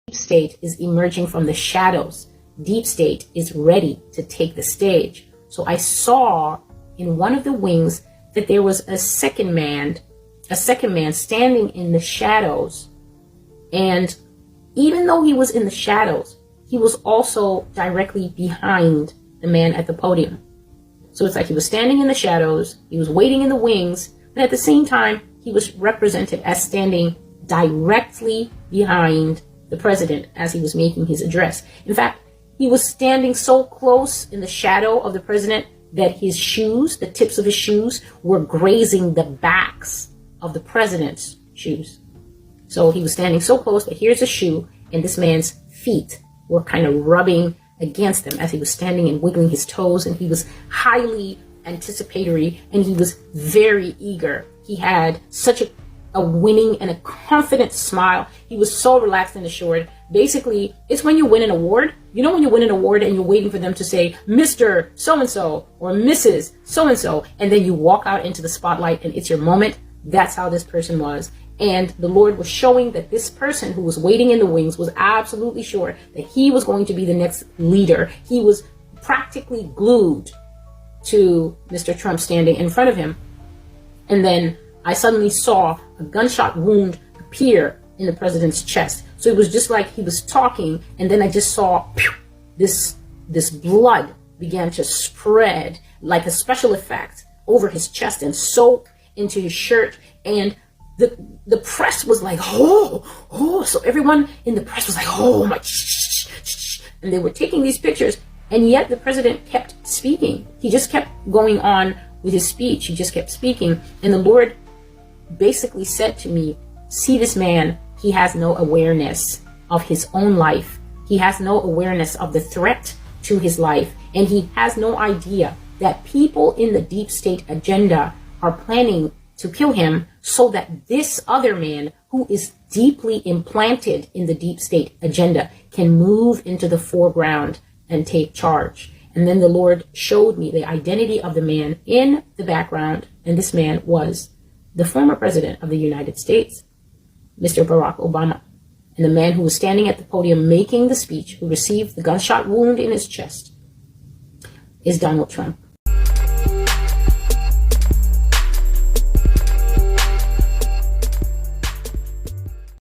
Deep state is emerging from the shadows. Deep state is ready to take the stage. So I saw in one of the wings that there was a second man standing in the shadows. And even though he was in the shadows, he was also directly behind the man at the podium. So it's like he was standing in the shadows, he was waiting in the wings, but at the same time, he was represented as standing directly behind the president as he was making his address. In fact, he was standing so close in the shadow of the president that his shoes, the tips of his shoes, were grazing the backs of the president's shoes. So he was standing so close that here's a shoe, and this man's feet were kind of rubbing against them as he was standing and wiggling his toes, and he was highly anticipatory, and he was very eager. He had such a winning and a confident smile. He was so relaxed and assured. Basically, it's when you win an award. You know when you win an award and you're waiting for them to say, Mr. So-and-so or Mrs. So-and-so, and then you walk out into the spotlight and it's your moment. That's how this person was. And the Lord was showing that this person who was waiting in the wings was absolutely sure that he was going to be the next leader. He was practically glued to Mr. Trump standing in front of him. And then I suddenly saw a gunshot wound appear in the president's chest. So it was just like he was talking, and then I just saw this blood began to spread like a special effect over his chest and soak into his shirt. And the press was like, oh. So everyone in the press was like, oh my, and they were taking these pictures. And yet the president kept speaking. He just kept going on with his speech. He just kept speaking. And the Lord basically said to me, see this man, he has no awareness of his own life. He has no awareness of the threat to his life. And he has no idea that people in the deep state agenda are planning to kill him so that this other man who is deeply implanted in the deep state agenda can move into the foreground and take charge. And then the Lord showed me the identity of the man in the background. And this man was the former president of the United States, Mr. Barack Obama. And the man who was standing at the podium making the speech, who received the gunshot wound in his chest, is Donald Trump.